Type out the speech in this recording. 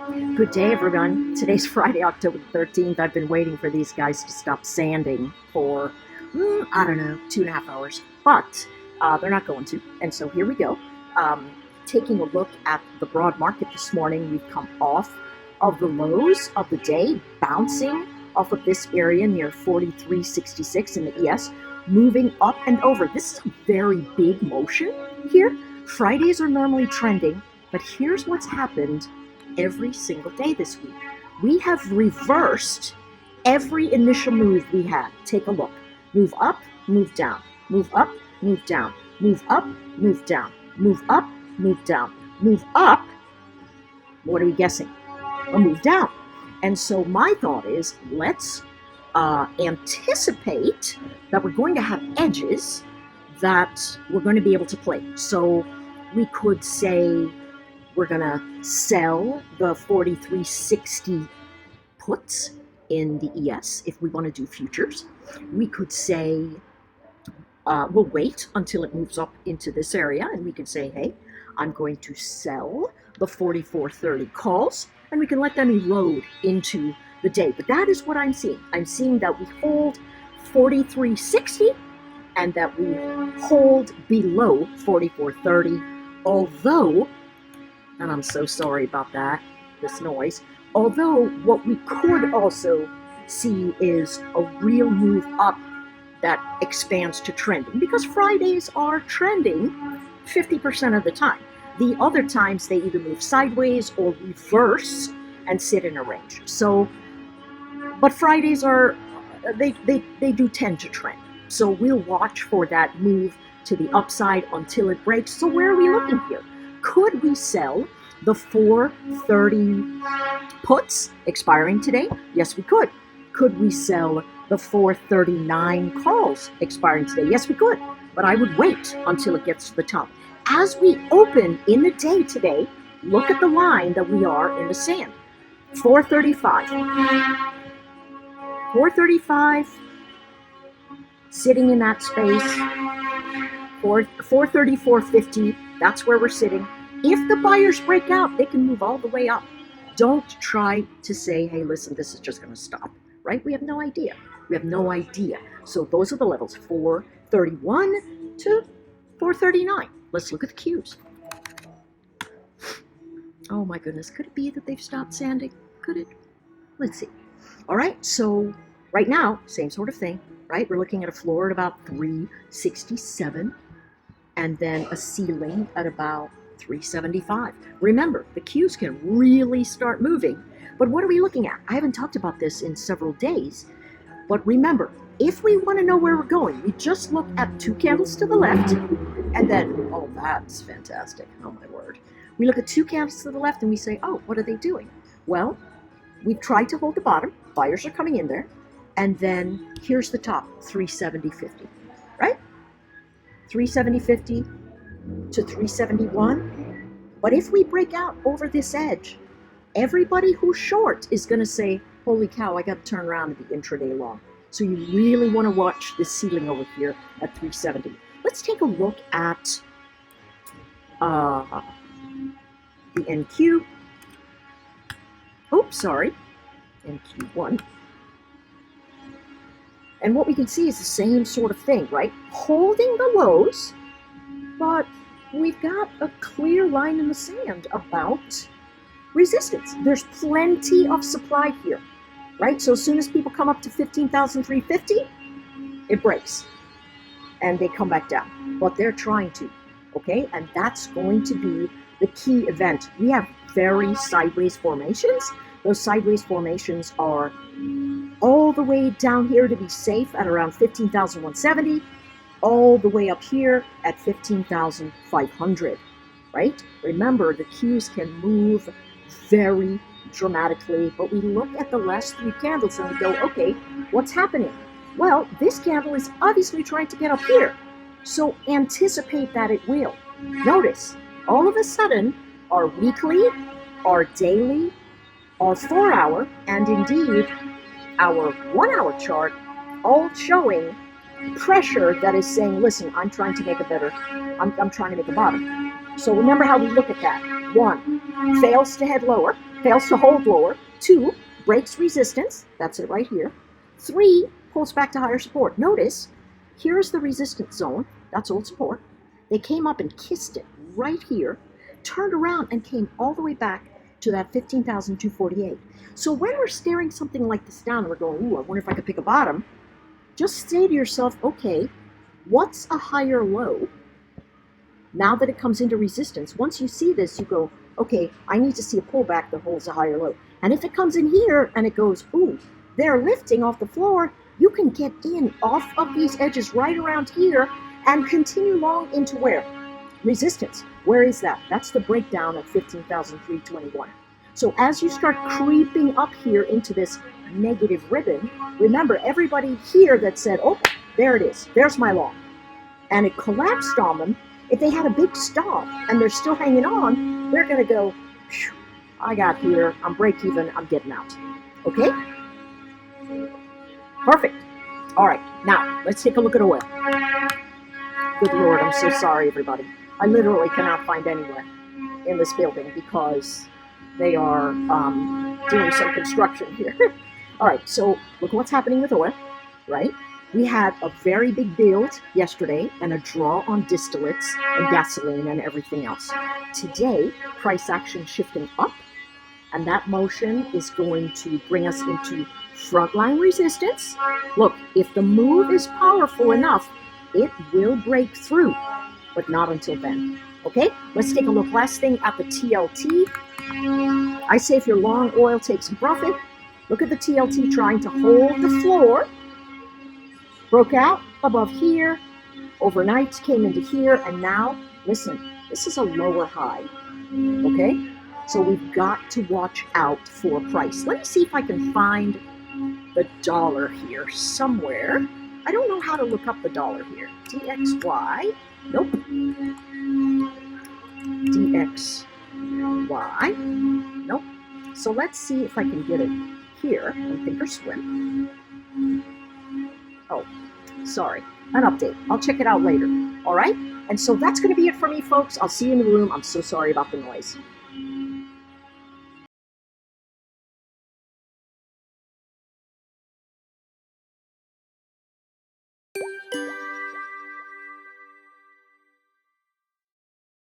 Good day, everyone. Today's Friday, October 13th. I've been waiting for these guys to stop sanding for, I don't know, 2.5 hours. But they're not going to. And so here we go. Taking a look at the broad market this morning, we've come off of the lows of the day, bouncing off of this area near 43.66 in the ES, moving up and over. This is a very big motion here. Fridays are normally trending, but here's what's happened every single day this week. We have reversed every initial move we had. Take a look. Move up, move down. Move up, move down. Move up, move down. Move up, move down. Move up. What are we guessing? A move down. And so my thought is, let's anticipate that we're going to have edges that we're going to be able to play. So we could say we're going to sell the 43.60 puts in the ES if we want to do futures. We could say we'll wait until it moves up into this area, and we can say, hey, I'm going to sell the 44.30 calls, and we can let them erode into the day. But that is what I'm seeing. I'm seeing that we hold 43.60 and that we hold below 44.30, although, and I'm so sorry about that, this noise, although what we could also see is a real move up that expands to trending, because Fridays are trending 50% of the time. The other times they either move sideways or reverse and sit in a range. So, but Fridays are, they do tend to trend. So we'll watch for that move to the upside until it breaks. So where are we looking here? Could we sell the 430 puts expiring today? Yes, we could. Could we sell the 439 calls expiring today? Yes, we could. But I would wait until it gets to the top. As we open in the day today, look at the line that we are in the sand. 435. 435, sitting in that space. 430, 450, that's where we're sitting. If the buyers break out, they can move all the way up. Don't try to say, hey, listen, this is just going to stop, right? We have no idea. We have no idea. So those are the levels, 431 to 439. Let's look at the Qs. Oh my goodness, could it be that they've stopped sanding? Could it? Let's see. All right, so right now, same sort of thing, right? We're looking at a floor at about 367 and then a ceiling at about 375. Remember, the Qs can really start moving, but what are we looking at? I haven't talked about this in several days, but remember, if we want to know where we're going, we just look at two candles to the left, and then, oh, that's fantastic, oh my word. We look at two candles to the left and we say, oh, what are they doing? Well, we've tried to hold the bottom, buyers are coming in there, and then here's the top, 370.50, right? 370.50 to 371. But if we break out over this edge, everybody who's short is going to say, holy cow, I got to turn around and be intraday long. So you really want to watch this ceiling over here at 370. Let's take a look at the NQ. Oops, sorry. NQ1. And what we can see is the same sort of thing, right? Holding the lows, but we've got a clear line in the sand about resistance. There's plenty of supply here, right? So as soon as people come up to 15,350, it breaks and they come back down, but they're trying to, okay? And that's going to be the key event. We have very sideways formations. Those sideways formations are all the way down here to be safe at around 15,170, all the way up here at 15,500, right? Remember, the Qs can move very dramatically, but we look at the last three candles and we go, okay, what's happening? Well, this candle is obviously trying to get up here, so anticipate that it will. Notice, all of a sudden, our weekly, our daily, our 4-hour, and indeed our 1-hour chart, all showing pressure that is saying, listen, I'm trying to make a better, I'm trying to make a bottom. So remember how we look at that. 1, fails to head lower, fails to hold lower. 2, breaks resistance. That's it right here. 3, pulls back to higher support. Notice, here's the resistance zone. That's old support. They came up and kissed it right here, turned around and came all the way back to that 15,248. So when we're staring something like this down and we're going, ooh, I wonder if I could pick a bottom, just say to yourself, okay, what's a higher low? Now that it comes into resistance, once you see this, you go, okay, I need to see a pullback that holds a higher low. And if it comes in here and it goes, ooh, they're lifting off the floor, you can get in off of these edges right around here and continue long into where? Resistance. Where is that? That's the breakdown at 15,321. So as you start creeping up here into this negative ribbon, remember everybody here that said, oh, there it is, there's my long, and it collapsed on them, if they had a big stop and they're still hanging on, they're going to go, I got here, I'm break even, I'm getting out. Okay? Perfect. All right, now let's take a look at oil. Good Lord, I'm so sorry, everybody. I literally cannot find anywhere in this building because they are doing some construction here. All right, so look what's happening with oil, right? We had a very big build yesterday and a draw on distillates and gasoline and everything else. Today, price action shifting up, and that motion is going to bring us into frontline resistance. Look, if the move is powerful enough, it will break through, but not until then. Okay, let's take a look. Last thing at the TLT. I say if you're long oil, take some profit. Look at the TLT trying to hold the floor. Broke out above here, overnight came into here, and now, listen, this is a lower high, okay? So we've got to watch out for price. Let me see if I can find the dollar here somewhere. I don't know how to look up the dollar here. DXY, nope. DXY, nope. So let's see if I can get it here on Thinkorswim. Oh, sorry, an update. I'll check it out later, all right? And so that's going to be it for me, folks. I'll see you in the room. I'm so sorry about the noise.